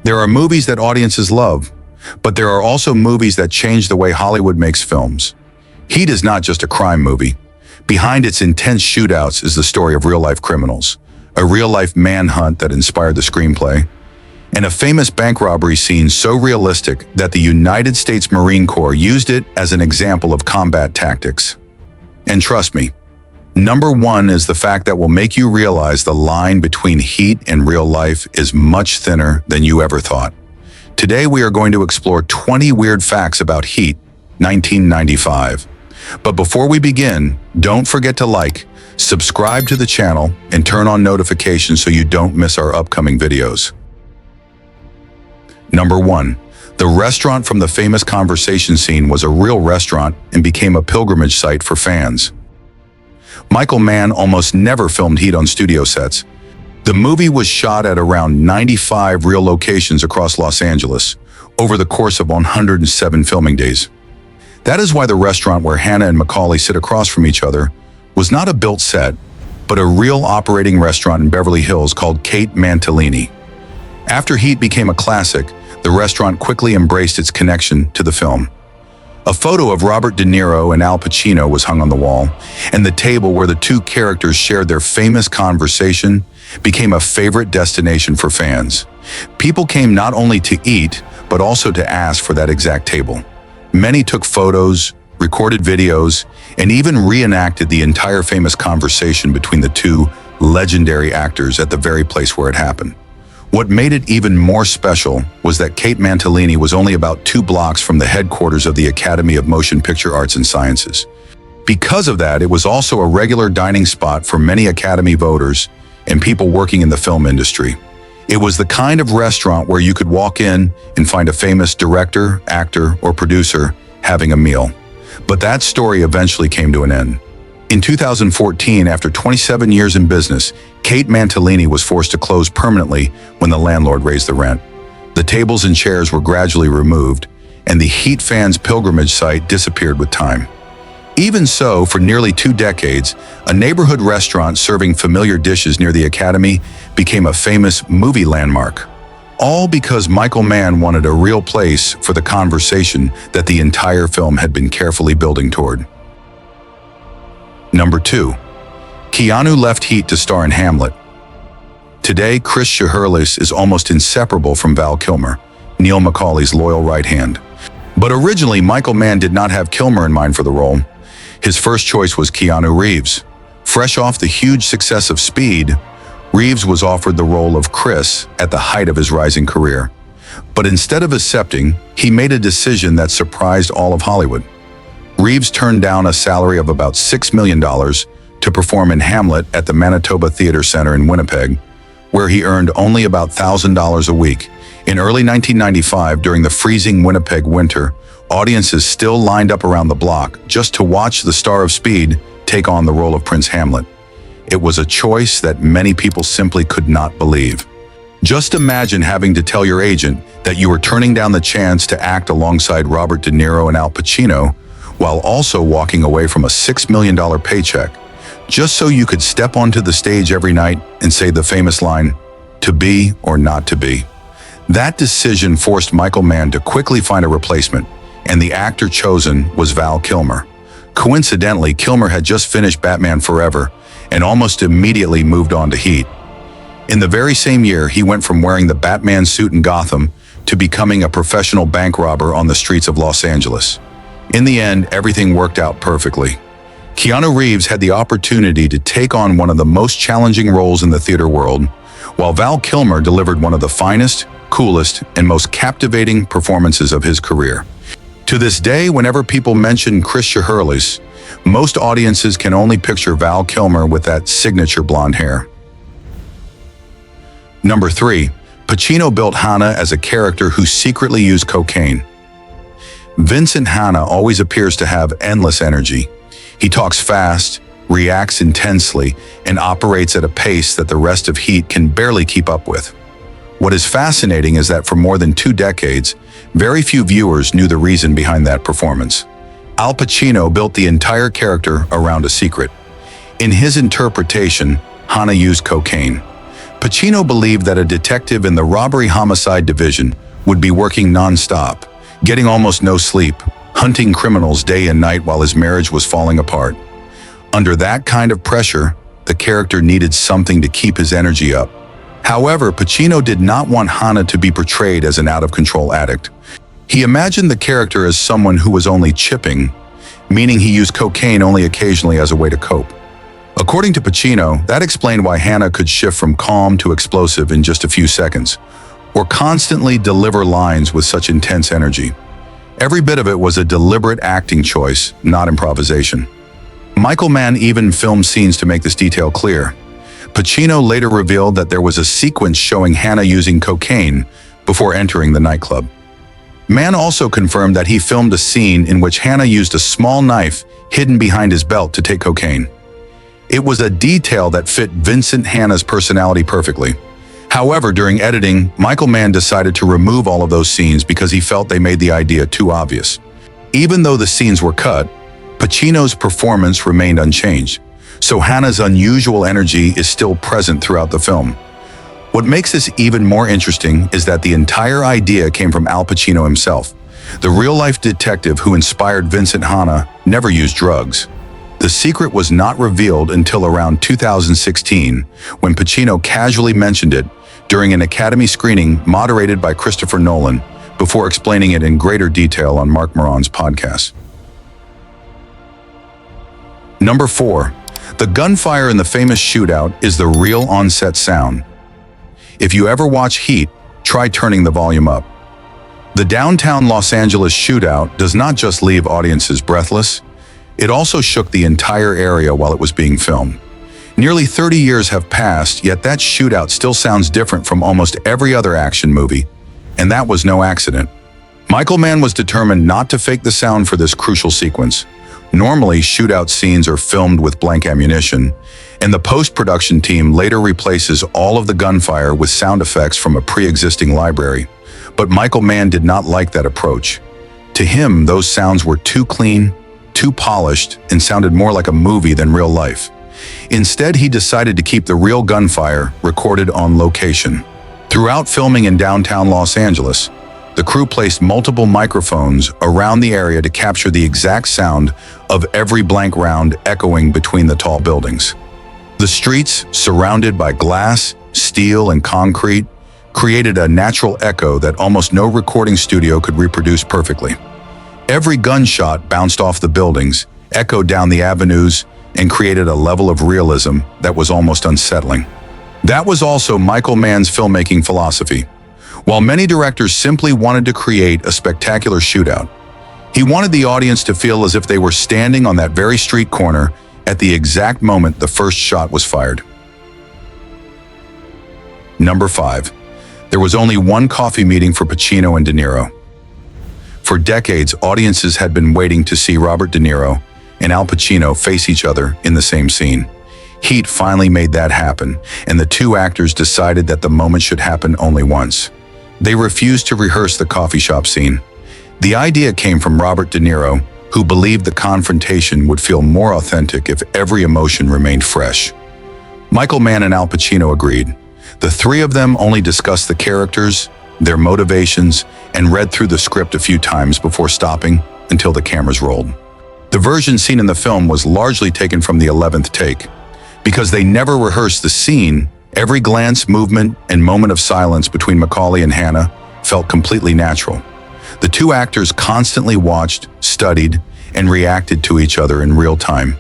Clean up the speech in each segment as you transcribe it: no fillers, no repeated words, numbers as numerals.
There are movies that audiences love, but there are also movies that change the way Hollywood makes films. Heat is not just a crime movie. Behind its intense shootouts is the story of real-life criminals, a real-life manhunt that inspired the screenplay, and a famous bank robbery scene so realistic that the United States Marine Corps used it as an example of combat tactics. And trust me, number one is the fact that will make you realize the line between Heat and real life is much thinner than you ever thought. Today we are going to explore 20 weird facts about Heat, 1995. But before we begin, don't forget to like, subscribe to the channel, and turn on notifications so you don't miss our upcoming videos. Number 1. The restaurant from the famous conversation scene was a real restaurant and became a pilgrimage site for fans. Michael Mann almost never filmed Heat on studio sets. The movie was shot at around 95 real locations across Los Angeles over the course of 107 filming days. That is why the restaurant where Hannah and Macaulay sit across from each other was not a built set, but a real operating restaurant in Beverly Hills called Kate Mantilini. After Heat became a classic, the restaurant quickly embraced its connection to the film. A photo of Robert De Niro and Al Pacino was hung on the wall, and the table where the two characters shared their famous conversation became a favorite destination for fans. People came not only to eat, but also to ask for that exact table. Many took photos, recorded videos, and even reenacted the entire famous conversation between the two legendary actors at the very place where it happened. What made it even more special was that Kate Mantilini was only about 2 blocks from the headquarters of the Academy of Motion Picture Arts and Sciences. Because of that, it was also a regular dining spot for many Academy voters and people working in the film industry. It was the kind of restaurant where you could walk in and find a famous director, actor, or producer having a meal. But that story eventually came to an end. In 2014, after 27 years in business, Kate Mantilini was forced to close permanently when the landlord raised the rent. The tables and chairs were gradually removed, and the Heat fans' pilgrimage site disappeared with time. Even so, for nearly 2 decades, a neighborhood restaurant serving familiar dishes near the Academy became a famous movie landmark. All because Michael Mann wanted a real place for the conversation that the entire film had been carefully building toward. Number 2. Keanu left Heat to star in Hamlet. Today, Chris Shiherlis is almost inseparable from Val Kilmer, Neil Macaulay's loyal right hand. But originally, Michael Mann did not have Kilmer in mind for the role. His first choice was Keanu Reeves. Fresh off the huge success of Speed, Reeves was offered the role of Chris at the height of his rising career. But instead of accepting, he made a decision that surprised all of Hollywood. Reeves turned down a salary of about $6 million to perform in Hamlet at the Manitoba Theatre Center in Winnipeg, where he earned only about $1,000 a week. In early 1995, during the freezing Winnipeg winter, audiences still lined up around the block just to watch the star of Speed take on the role of Prince Hamlet. It was a choice that many people simply could not believe. Just imagine having to tell your agent that you were turning down the chance to act alongside Robert De Niro and Al Pacino, while also walking away from a $6 million paycheck, just so you could step onto the stage every night and say the famous line, "To be or not to be." That decision forced Michael Mann to quickly find a replacement, and the actor chosen was Val Kilmer. Coincidentally, Kilmer had just finished Batman Forever and almost immediately moved on to Heat. In the very same year, he went from wearing the Batman suit in Gotham to becoming a professional bank robber on the streets of Los Angeles. In the end, everything worked out perfectly. Keanu Reeves had the opportunity to take on one of the most challenging roles in the theater world, while Val Kilmer delivered one of the finest, coolest, and most captivating performances of his career. To this day, whenever people mention Chris Shiherlis, most audiences can only picture Val Kilmer with that signature blonde hair. Number 3. Pacino built Hannah as a character who secretly used cocaine. Vincent Hanna always appears to have endless energy. He talks fast, reacts intensely, and operates at a pace that the rest of Heat can barely keep up with. What is fascinating is that for more than 2 decades, very few viewers knew the reason behind that performance. Al Pacino built the entire character around a secret. In his interpretation, Hanna used cocaine. Pacino believed that a detective in the robbery-homicide division would be working non-stop, getting almost no sleep, hunting criminals day and night while his marriage was falling apart. Under that kind of pressure, the character needed something to keep his energy up. However, Pacino did not want Hannah to be portrayed as an out-of-control addict. He imagined the character as someone who was only chipping, meaning he used cocaine only occasionally as a way to cope. According to Pacino, that explained why Hannah could shift from calm to explosive in just a few seconds, or constantly deliver lines with such intense energy. Every bit of it was a deliberate acting choice, not improvisation. Michael Mann even filmed scenes to make this detail clear. Pacino later revealed that there was a sequence showing Hannah using cocaine before entering the nightclub. Mann also confirmed that he filmed a scene in which Hannah used a small knife hidden behind his belt to take cocaine. It was a detail that fit Vincent Hanna's personality perfectly. However, during editing, Michael Mann decided to remove all of those scenes because he felt they made the idea too obvious. Even though the scenes were cut, Pacino's performance remained unchanged, so Hannah's unusual energy is still present throughout the film. What makes this even more interesting is that the entire idea came from Al Pacino himself. The real-life detective who inspired Vincent Hanna never used drugs. The secret was not revealed until around 2016, when Pacino casually mentioned it during an Academy screening moderated by Christopher Nolan, before explaining it in greater detail on Mark Maron's podcast. Number 4. The gunfire in the famous shootout is the real on-set sound. If you ever watch Heat, try turning the volume up. The downtown Los Angeles shootout does not just leave audiences breathless, it also shook the entire area while it was being filmed. Nearly 30 years have passed, yet that shootout still sounds different from almost every other action movie, and that was no accident. Michael Mann was determined not to fake the sound for this crucial sequence. Normally, shootout scenes are filmed with blank ammunition, and the post-production team later replaces all of the gunfire with sound effects from a pre-existing library. But Michael Mann did not like that approach. To him, those sounds were too clean, too polished, and sounded more like a movie than real life. Instead, he decided to keep the real gunfire recorded on location. Throughout filming in downtown Los Angeles, the crew placed multiple microphones around the area to capture the exact sound of every blank round echoing between the tall buildings. The streets, surrounded by glass, steel, and concrete, created a natural echo that almost no recording studio could reproduce perfectly. Every gunshot bounced off the buildings, echoed down the avenues, and created a level of realism that was almost unsettling. That was also Michael Mann's filmmaking philosophy. While many directors simply wanted to create a spectacular shootout, he wanted the audience to feel as if they were standing on that very street corner at the exact moment the first shot was fired. Number 5. There was only one coffee meeting for Pacino and De Niro. For decades, audiences had been waiting to see Robert De Niro and Al Pacino face each other in the same scene. Heat finally made that happen, and the two actors decided that the moment should happen only once. They refused to rehearse the coffee shop scene. The idea came from Robert De Niro, who believed the confrontation would feel more authentic if every emotion remained fresh. Michael Mann and Al Pacino agreed. The three of them only discussed the characters, their motivations, and read through the script a few times before stopping until the cameras rolled. The version seen in the film was largely taken from the 11th take. Because they never rehearsed the scene, every glance, movement, and moment of silence between Macaulay and Hannah felt completely natural. The two actors constantly watched, studied, and reacted to each other in real time,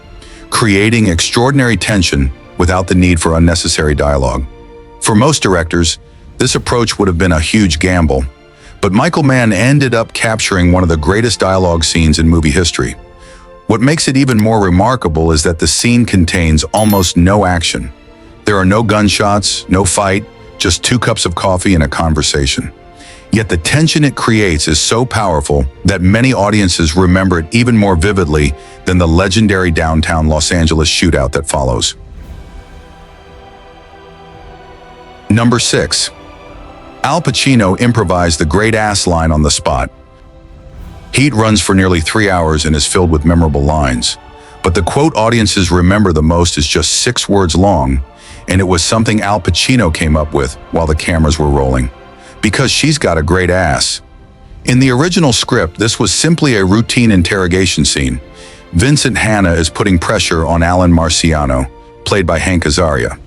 creating extraordinary tension without the need for unnecessary dialogue. For most directors, this approach would have been a huge gamble, but Michael Mann ended up capturing one of the greatest dialogue scenes in movie history. What makes it even more remarkable is that the scene contains almost no action. There are no gunshots, no fight, just 2 cups of coffee and a conversation. Yet the tension it creates is so powerful that many audiences remember it even more vividly than the legendary downtown Los Angeles shootout that follows. Number 6. Al Pacino improvised the great ass line on the spot. Heat runs for nearly 3 hours and is filled with memorable lines, but the quote audiences remember the most is just 6 words long, and it was something Al Pacino came up with while the cameras were rolling. Because she's got a great ass. In the original script, this was simply a routine interrogation scene. Vincent Hanna is putting pressure on Alan Marciano, played by Hank Azaria.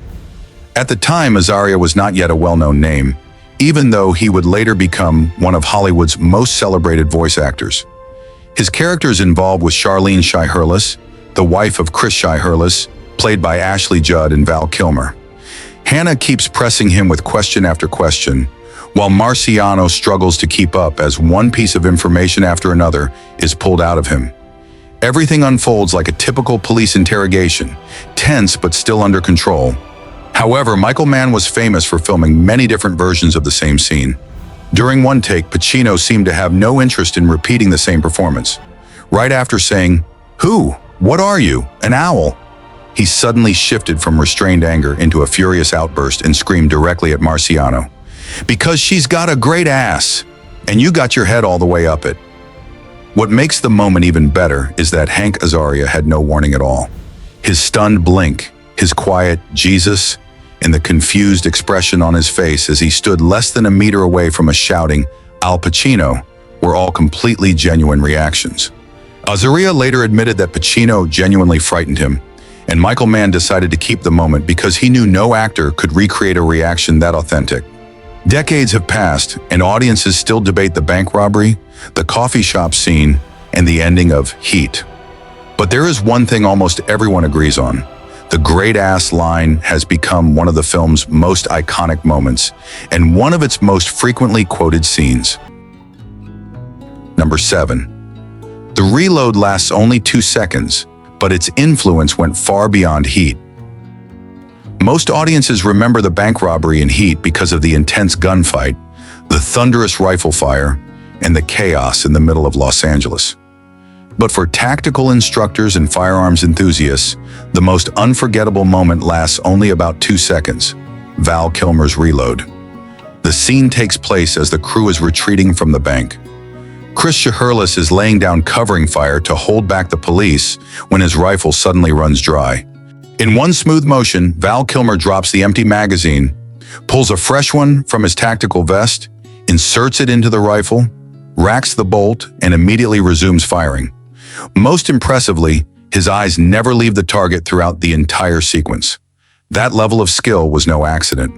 At the time, Azaria was not yet a well-known name, even though he would later become one of Hollywood's most celebrated voice actors. His character is involved with Charlene Shiherlis, the wife of Chris Shiherlis, played by Ashley Judd and Val Kilmer. Hanna keeps pressing him with question after question, while Marciano struggles to keep up as one piece of information after another is pulled out of him. Everything unfolds like a typical police interrogation, tense but still under control. However, Michael Mann was famous for filming many different versions of the same scene. During one take, Pacino seemed to have no interest in repeating the same performance. Right after saying, "Who? What are you? An owl?" he suddenly shifted from restrained anger into a furious outburst and screamed directly at Marciano. "Because she's got a great ass, and you got your head all the way up it." What makes the moment even better is that Hank Azaria had no warning at all. His stunned blink, his quiet "Jesus," and the confused expression on his face as he stood less than a meter away from us shouting, "Al Pacino," were all completely genuine reactions. Azaria later admitted that Pacino genuinely frightened him, and Michael Mann decided to keep the moment because he knew no actor could recreate a reaction that authentic. Decades have passed, and audiences still debate the bank robbery, the coffee shop scene, and the ending of Heat. But there is one thing almost everyone agrees on. The great ass line has become one of the film's most iconic moments, and one of its most frequently quoted scenes. Number 7. The reload lasts only 2 seconds, but its influence went far beyond Heat. Most audiences remember the bank robbery in Heat because of the intense gunfight, the thunderous rifle fire, and the chaos in the middle of Los Angeles. But for tactical instructors and firearms enthusiasts, the most unforgettable moment lasts only about 2 seconds: Val Kilmer's reload. The scene takes place as the crew is retreating from the bank. Chris Shiherlis is laying down covering fire to hold back the police when his rifle suddenly runs dry. In one smooth motion, Val Kilmer drops the empty magazine, pulls a fresh one from his tactical vest, inserts it into the rifle, racks the bolt, and immediately resumes firing. Most impressively, his eyes never leave the target throughout the entire sequence. That level of skill was no accident.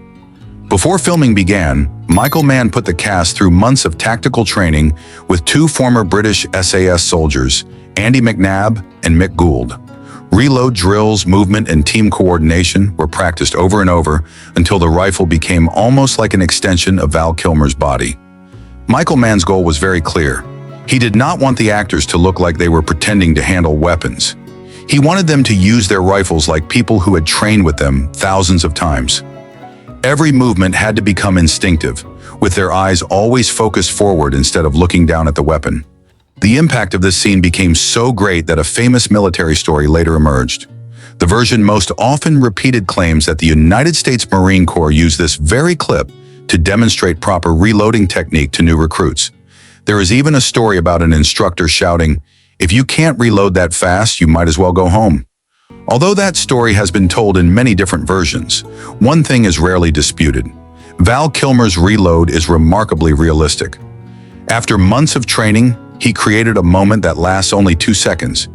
Before filming began, Michael Mann put the cast through months of tactical training with 2 former British SAS soldiers, Andy McNabb and Mick Gould. Reload drills, movement, and team coordination were practiced over and over until the rifle became almost like an extension of Val Kilmer's body. Michael Mann's goal was very clear. He did not want the actors to look like they were pretending to handle weapons. He wanted them to use their rifles like people who had trained with them thousands of times. Every movement had to become instinctive, with their eyes always focused forward instead of looking down at the weapon. The impact of this scene became so great that a famous military story later emerged. The version most often repeated claims that the United States Marine Corps used this very clip to demonstrate proper reloading technique to new recruits. There is even a story about an instructor shouting, "If you can't reload that fast, you might as well go home." Although that story has been told in many different versions, one thing is rarely disputed. Val Kilmer's reload is remarkably realistic. After months of training, he created a moment that lasts only 2 seconds,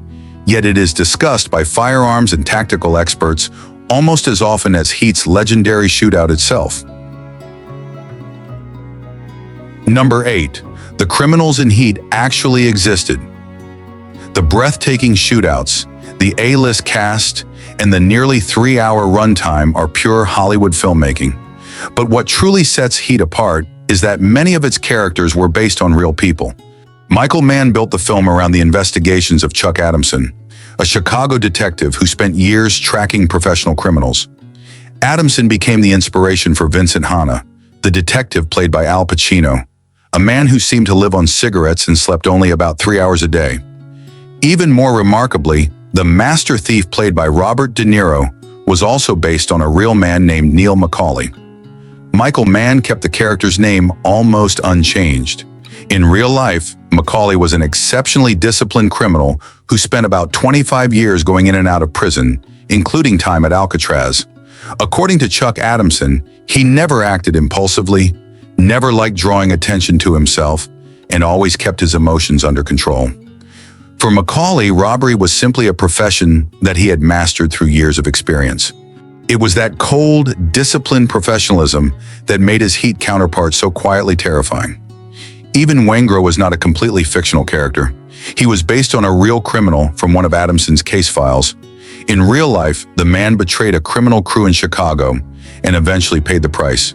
yet it is discussed by firearms and tactical experts almost as often as Heat's legendary shootout itself. Number 8. The criminals in Heat actually existed. The breathtaking shootouts, the A-list cast, and the nearly 3-hour runtime are pure Hollywood filmmaking. But what truly sets Heat apart is that many of its characters were based on real people. Michael Mann built the film around the investigations of Chuck Adamson, a Chicago detective who spent years tracking professional criminals. Adamson became the inspiration for Vincent Hanna, the detective played by Al Pacino, a man who seemed to live on cigarettes and slept only about 3 hours a day. Even more remarkably, the master thief played by Robert De Niro was also based on a real man named Neil McCauley. Michael Mann kept the character's name almost unchanged. In real life, McCauley was an exceptionally disciplined criminal who spent about 25 years going in and out of prison, including time at Alcatraz. According to Chuck Adamson, he never acted impulsively, never liked drawing attention to himself, and always kept his emotions under control. For Macaulay, robbery was simply a profession that he had mastered through years of experience. It was that cold, disciplined professionalism that made his Heat counterpart so quietly terrifying. Even Waingro was not a completely fictional character. He was based on a real criminal from one of Adamson's case files. In real life, the man betrayed a criminal crew in Chicago and eventually paid the price.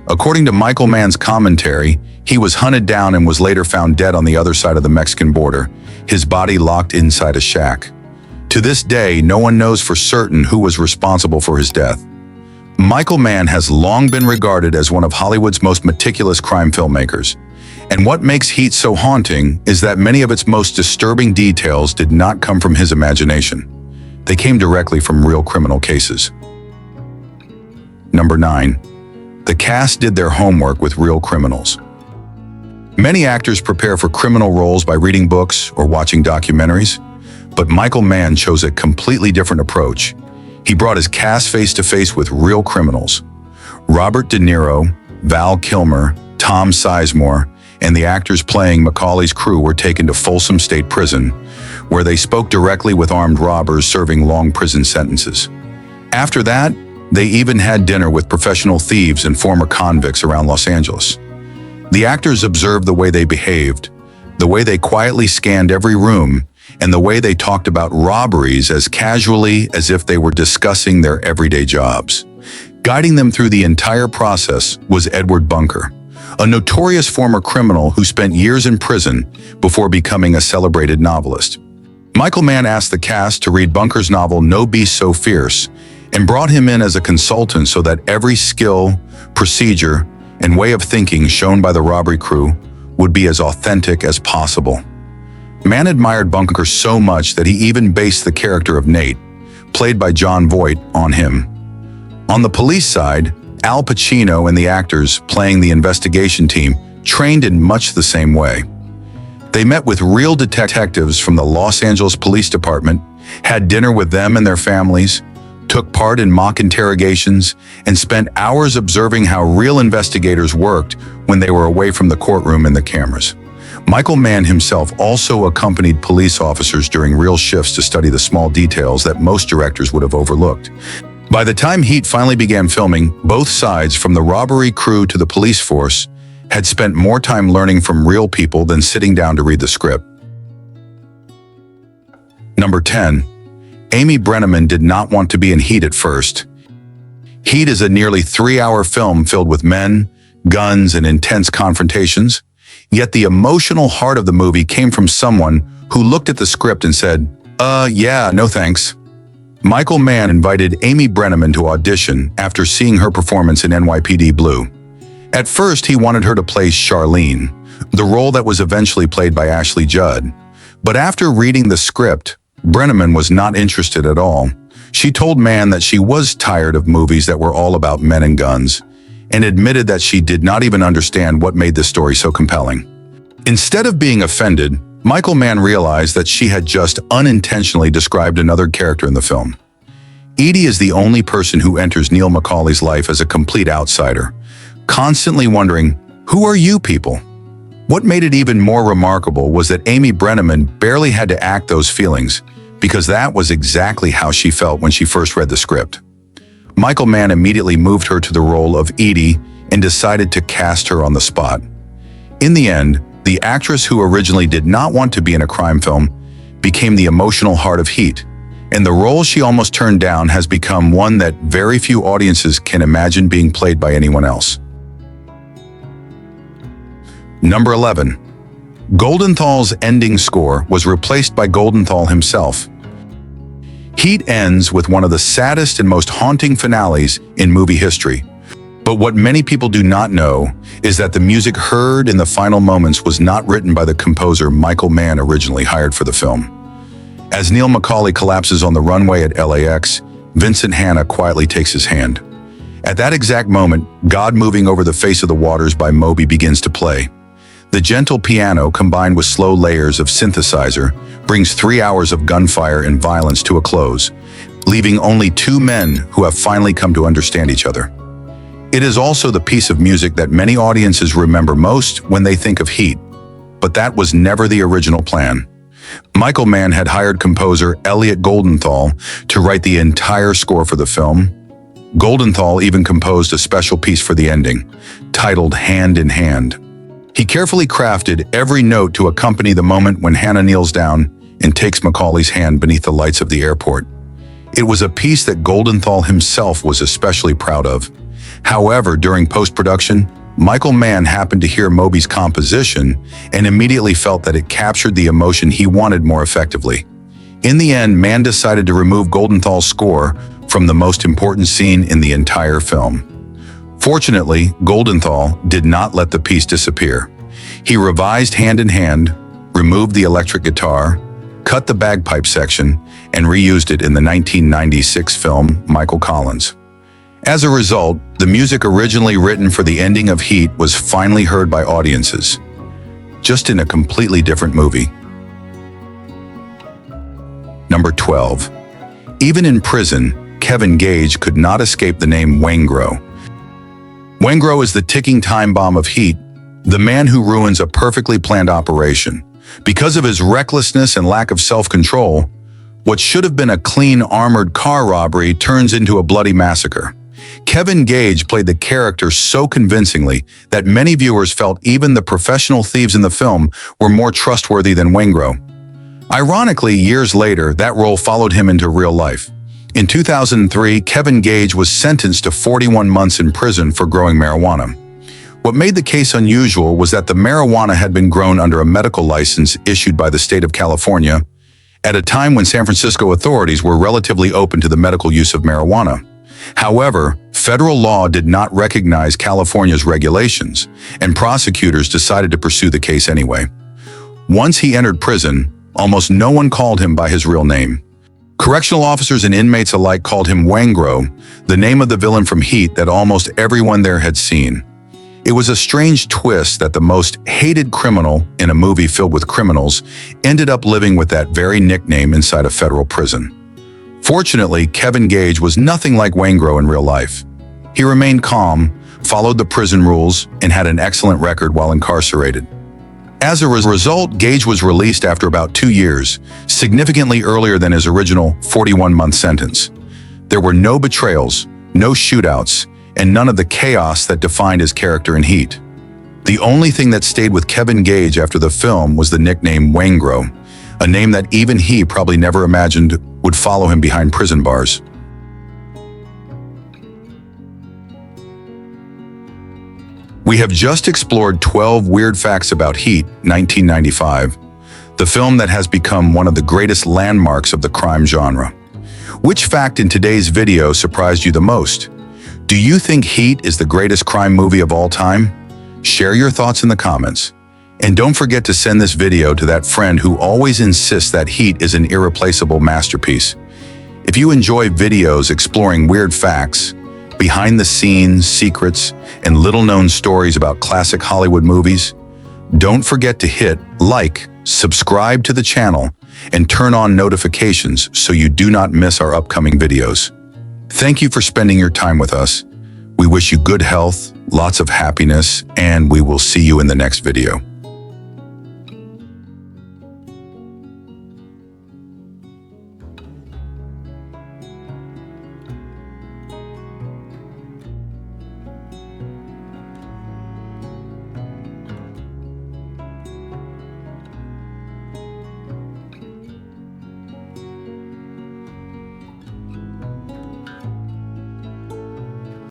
According to Michael Mann's commentary, he was hunted down and was later found dead on the other side of the Mexican border, his body locked inside a shack. To this day, no one knows for certain who was responsible for his death. Michael Mann has long been regarded as one of Hollywood's most meticulous crime filmmakers. And what makes Heat so haunting is that many of its most disturbing details did not come from his imagination. They came directly from real criminal cases. Number 9. The cast did their homework with real criminals. Many actors prepare for criminal roles by reading books or watching documentaries, but Michael Mann chose a completely different approach. He brought his cast face-to-face with real criminals. Robert De Niro, Val Kilmer, Tom Sizemore, and the actors playing Macaulay's crew were taken to Folsom State Prison, where they spoke directly with armed robbers serving long prison sentences. After that, they even had dinner with professional thieves and former convicts around Los Angeles. The actors observed the way they behaved, the way they quietly scanned every room, and the way they talked about robberies as casually as if they were discussing their everyday jobs. Guiding them through the entire process was Edward Bunker, a notorious former criminal who spent years in prison before becoming a celebrated novelist. Michael Mann asked the cast to read Bunker's novel No Beast So Fierce and brought him in as a consultant so that every skill, procedure, and way of thinking shown by the robbery crew would be as authentic as possible. Mann admired Bunker so much that he even based the character of Nate, played by Jon Voight, on him. On the police side, Al Pacino and the actors playing the investigation team trained in much the same way. They met with real detectives from the Los Angeles Police Department, had dinner with them and their families, took part in mock interrogations, and spent hours observing how real investigators worked when they were away from the courtroom and the cameras. Michael Mann himself also accompanied police officers during real shifts to study the small details that most directors would have overlooked. By the time Heat finally began filming, both sides, from the robbery crew to the police force, had spent more time learning from real people than sitting down to read the script. Number 10. Amy Brenneman did not want to be in Heat at first. Heat is a nearly 3-hour film filled with men, guns, and intense confrontations, yet the emotional heart of the movie came from someone who looked at the script and said, yeah, no thanks." Michael Mann invited Amy Brenneman to audition after seeing her performance in NYPD Blue. At first, he wanted her to play Charlene, the role that was eventually played by Ashley Judd. But after reading the script, Brenneman was not interested at all. She told Mann that she was tired of movies that were all about men and guns, and admitted that she did not even understand what made the story so compelling. Instead of being offended, Michael Mann realized that she had just unintentionally described another character in the film. Edie is the only person who enters Neil Macaulay's life as a complete outsider, constantly wondering, who are you people? What made it even more remarkable was that Amy Brenneman barely had to act those feelings, because that was exactly how she felt when she first read the script. Michael Mann immediately moved her to the role of Edie and decided to cast her on the spot. In the end, the actress who originally did not want to be in a crime film became the emotional heart of Heat, and the role she almost turned down has become one that very few audiences can imagine being played by anyone else. Number 11. Goldenthal's ending score was replaced by Goldenthal himself. Heat ends with one of the saddest and most haunting finales in movie history. But what many people do not know is that the music heard in the final moments was not written by the composer Michael Mann originally hired for the film. As Neil Macaulay collapses on the runway at LAX, Vincent Hanna quietly takes his hand. At that exact moment, God Moving Over the Face of the Waters by Moby begins to play. The gentle piano, combined with slow layers of synthesizer, brings 3 hours of gunfire and violence to a close. leaving only two men who have finally come to understand each other. It is also the piece of music that many audiences remember most when they think of Heat, but that was never the original plan. Michael Mann had hired composer Elliot Goldenthal to write the entire score for the film. Goldenthal even composed a special piece for the ending, titled Hand in Hand. He carefully crafted every note to accompany the moment when Hannah kneels down and takes Macaulay's hand beneath the lights of the airport. It was a piece that Goldenthal himself was especially proud of. However, during post-production, Michael Mann happened to hear Moby's composition and immediately felt that it captured the emotion he wanted more effectively. In the end, Mann decided to remove Goldenthal's score from the most important scene in the entire film. Fortunately, Goldenthal did not let the piece disappear. He revised Hand in Hand, removed the electric guitar, cut the bagpipe section, and reused it in the 1996 film Michael Collins. As a result, the music originally written for the ending of Heat was finally heard by audiences, just in a completely different movie. Number 12. Even in prison, Kevin Gage could not escape the name Waingro. Waingro is the ticking time bomb of Heat, the man who ruins a perfectly planned operation. Because of his recklessness and lack of self-control, what should have been a clean armored car robbery turns into a bloody massacre. Kevin Gage played the character so convincingly that many viewers felt even the professional thieves in the film were more trustworthy than Waingro. Ironically, years later, that role followed him into real life. In 2003, Kevin Gage was sentenced to 41 months in prison for growing marijuana. What made the case unusual was that the marijuana had been grown under a medical license issued by the state of California, at a time when San Francisco authorities were relatively open to the medical use of marijuana. However, federal law did not recognize California's regulations, and prosecutors decided to pursue the case anyway. Once he entered prison, almost no one called him by his real name. Correctional officers and inmates alike called him Waingro, the name of the villain from Heat that almost everyone there had seen. It was a strange twist that the most hated criminal in a movie filled with criminals ended up living with that very nickname inside a federal prison. Fortunately, Kevin Gage was nothing like Waingro in real life. He remained calm, followed the prison rules, and had an excellent record while incarcerated. As a result, Gage was released after about 2 years, significantly earlier than his original 41-month sentence. There were no betrayals, no shootouts, and none of the chaos that defined his character in Heat. The only thing that stayed with Kevin Gage after the film was the nickname Waingro, a name that even he probably never imagined would follow him behind prison bars. We have just explored 12 weird facts about Heat, 1995, the film that has become one of the greatest landmarks of the crime genre. Which fact in today's video surprised you the most? Do you think Heat is the greatest crime movie of all time? Share your thoughts in the comments. And don't forget to send this video to that friend who always insists that Heat is an irreplaceable masterpiece. If you enjoy videos exploring weird facts, behind-the-scenes secrets, and little-known stories about classic Hollywood movies, don't forget to hit like, subscribe to the channel, and turn on notifications so you do not miss our upcoming videos. Thank you for spending your time with us. We wish you good health, lots of happiness, and we will see you in the next video.